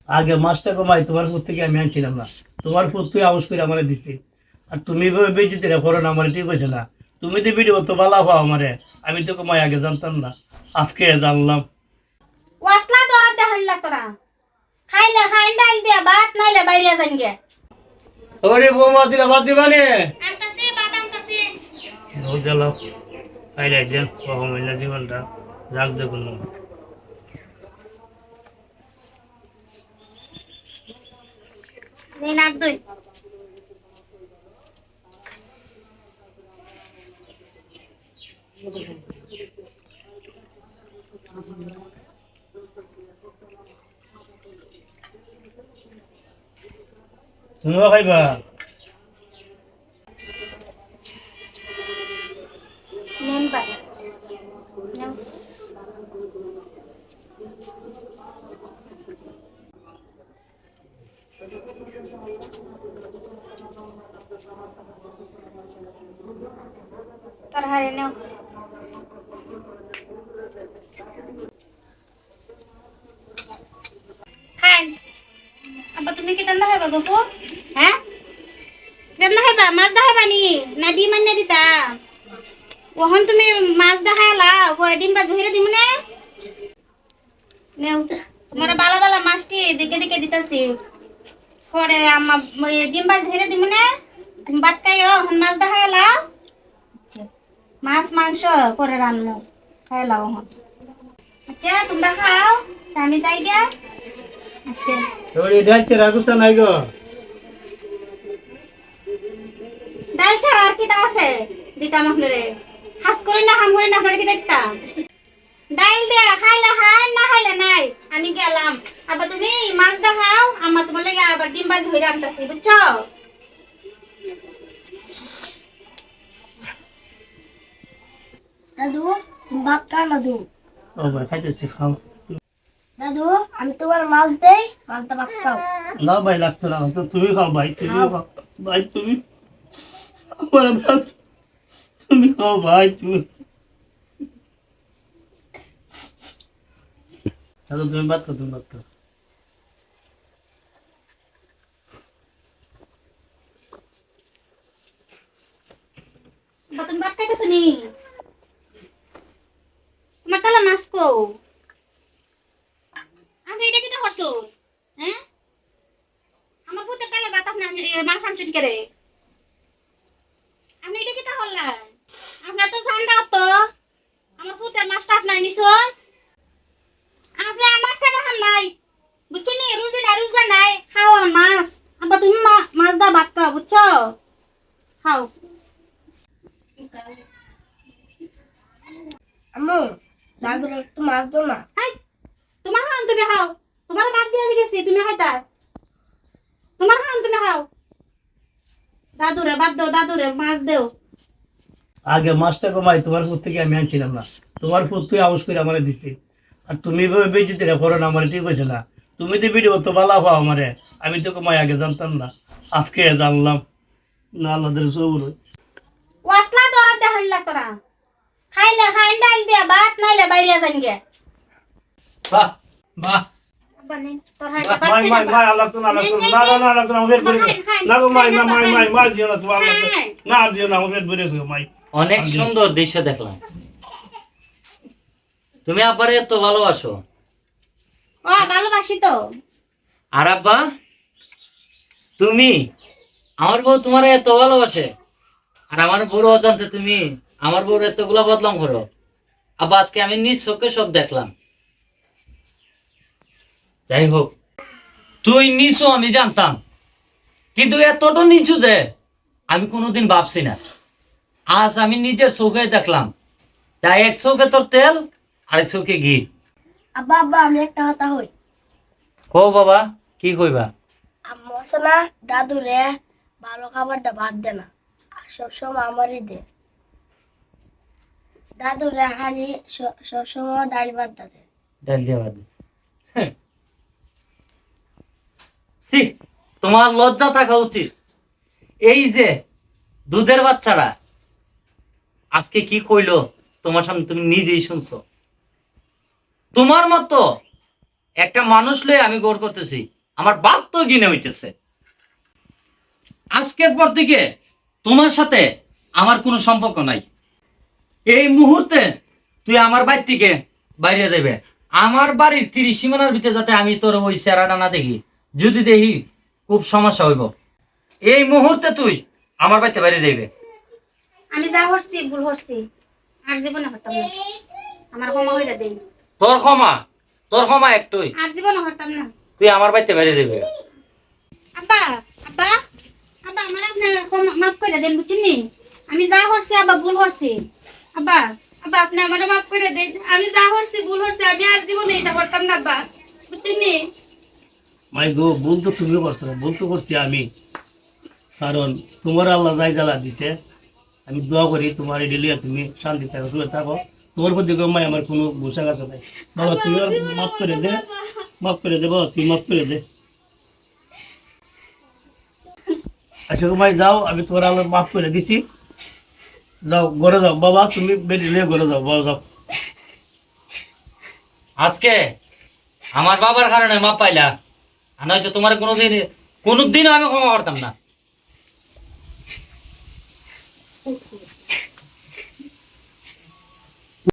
আগে মাছটা কমাই তোমার ফুট থেকে আমি আনছিলাম না, তোমার ফুট তুই আউস করে আমার দিচ্ছি। আর তুমি বেজিতে করো না, আমার ঠিক হয়েছে না। তুমি তো ভিডিও তো বালা পাও আমারে, আমি তো কমাই আগে জানতাম না, আজকে জানলাম। ওয়াতলা দরদ দেখাইলা তোরা খাইলে খাইন ডাল দিয়া ভাত নাইলে বাইরে যান গে। ওরে বৌমা দিলা বাদ দিবানে আনতাছি ভাত আনতাছি। বহুত জ্বালাও, খাইলে দেন কমাইলা জীবনটা যাক দেখুন। নে নাক দুই। তুমিও খাইবা? নেন ভাত নাও। তোর হারে নাও। খান আব্বা তুমি কি রান্না খাইবা গো? হ্যাঁ রান্না খাইবা? মাছ দেখাইবা নি না ডিম আনিয়ে দিতা? ওহন তুমি মাছ দেখাইলা পরে ডিম বাজি হইরে দিমু নে। নেও তোমার বালা বালা মাছটি দিকে দিকে দিতাছি, পরে আমার ডিম বাজি হইরে দিমু নে। তুমি ভাত খাইও, এখন মাছ দেখাইলা। মাছ মাংস পরে রান্নু খাইলা ওহন। আচ্ছা তোমরা খাও, আমি যাই গা। আচ্ছা ওরে ডালছে রাগুস্তা নাই গো। ডাল ছাড়া আর কি তা আছে দিতাম আপনারে? হাস করি না হাম করি না আপনারে কি দেখতাম? ডাল দে খাইলে খাই না খাইলে নাই, আমি গেলাম। আবার তুমি মাছ দেখাও, আমার তোমার লাগে আবার ডিম বাজি হইরে আনতাছি বুঝছো? দাদু তুমি ভাত খাও না দাদু। ও ভাই খাইতেছি, খাও। দাদু আমি তোমার মাছ দেই, মাছটা ভাত খাও। না ভাই লাগতো না, তো তুমি খাও ভাই, তুমি খাও ভাই, তুমি আমার মাছ তুমি খাও ভাই, তুমি দাদা তুমি বাদ খাও, তুমি বাদ খাও। আবার তুমি ভাত খাইতেছো নি? তোমার তালা মাছ কো? আমি এটা কি করছো? হ্যাঁ আমার পুতে তালা ভাত আপনি মাছ আনছেন কে রে? আপনি এটা কি তা হল্লা? আপনার তো ঠান্ডা তো আমার পুতে মাছটা আপনার নিছো। আপনি আমার মাছ খাবার খান নাই বুঝছো নি? রুজি না রোজগার নাই, খাও আমার মাছ। আবার তুমি মাছ দা ভাত খাও বুঝছো? খাও। আম্মু দাদুর একটু মাছ দাও না। হাই তোমার খান তুমি খাও, তোমার ভাত দিয়ে গেছি তুমি খাইতা। তোমার খান তুমি খাও। দাদুরে ভাত দাও, দাদুরে মাছ দেও। আগে মাছটা কমাই তোমার ফুট থেকে আমি আনছিলাম না, তোমার ফুট তুই আউস করে আমার দিচ্ছি। আর তুমি বেজিতে করো না, আমার ঠিক হয়েছে না। তুমি তো ভিডিও তো বালা পাও আমারে, আমি তো কমাই আগে জানতাম না, আজকে জানলাম। না আল্লাদের সবুর। ওয়াতলা দরদ দেখাইলা তোরা খাইলে খাইন ডাল দিয়া ভাত নাইলে বাইরে যান গে। বাহ বাহ, বানে তোর হাই মাই মাই মাই আল্লাহ তো না, আল্লাহ তো না, না না না আমি বের করে না গো, মাই না মাই মাই মাই দিও না তুমি, আল্লাহ না দিও না, আমি বের করে মাই। অনেক সুন্দর দৃশ্য দেখলাম। তুমি আব্বারে এত ভালোবাসো? ও ভালোবাসি তো। আর আব্বা তুমি, আমার বউ তোমার এত ভালোবাসে, আর আমার বউর অজান্তে তুমি আমার বউর এতগুলা বদনাম করো। আব্বা আজকে আমি নিজ চোখে সব দেখলাম। যাই হোক, তুই নিচু আমি জানতাম, কিন্তু এতটা নিচু যে আমি কোনোদিন ভাবছি না। আজ আমি নিজের চোখে দেখলাম। তাই এক চোখে তোর তেল, আরেক চোখে ঘি। আব্বা আব্বা আমি একটা কথা হই। ও বাবা, কি কইবা? আম্মু আছে না দাদুরে ভালো খাবার দা ভাত দে না, আর সবসময় আমারই দে। দাদুরে খালি সবসময় ডাল ভাত দে। ডাল দিয়ে ভাত দে। ছি, তোমার লজ্জা থাকা উচিত। এই যে দুধের বাচ্চারা আজকে কি কইলো তোমার সামনে, তুমি নিজেই শুনছো। তোমার মতো একটা মানুষ লয়ে আমি গৌর করতেছি, আমার বাপ তো গিনে হইতেছে। আজকের পর থেকে তোমার সাথে আমার কোনো সম্পর্ক নাই। এই মুহূর্তে তুই আমার বাড়ি থেকে বাইরে যাবে। আমার বাড়ির 30 সীমানার ভিতরে যাতে আমি তোর ওই চেহারাটা না দেখি, যদি দেখি খুব সমস্যা হইব। এই মুহূর্তে তুই আমার বাড়িতে বাইরে যাইবে। আমি যা করছি ভুল করছি, আর জীবনে হতাম না। আমার ক্ষমা হইরা দেন। তোর ক্ষমা একটুই। আর জীবনে হতাম না। তুই আমার বাড়িতে বাইরে যাইবে। আব্বা আব্বা আব্বা আমার আপনার মাফ করে দেন, বুঝছেন নি? আমি যা করছি আব্বা ভুল করছি। আব্বা আব্বা আপনি আমার মাফ করে দেন। আমি যা করছি ভুল করছি, আমি আর জীবনে এটা করতাম না আব্বা, বুঝছেন নি? মাই গো, ভুল তো তুমিও করছো না, ভুল তো করছি আমি। কারণ তোমার আল্লাহ যাই জ্বালা দিছে, আমি দোয়া করি তোমার এই ডেলিয়া তুমি শান্তি থাকো, সুখে থাকো। তোমার প্রতি মাই আমার কোনো গোসাঘাত নাই। বাবা তুমি আর মাফ করে দে, মাফ করে দে বাবা, তুই মাফ করে দে। আচ্ছা মাই যাও, আমি তোমার আল্লাহ মাফ করে দিছি। যাও ঘরে যাও বাবা, তুমি বেডি নিয়ে ঘরে যাও, বাবা যাও। আজকে আমার বাবার কারণে মাপ পাইলা, আর নয়তো তোমার কোনোদিনও আমি ক্ষমা করতাম না।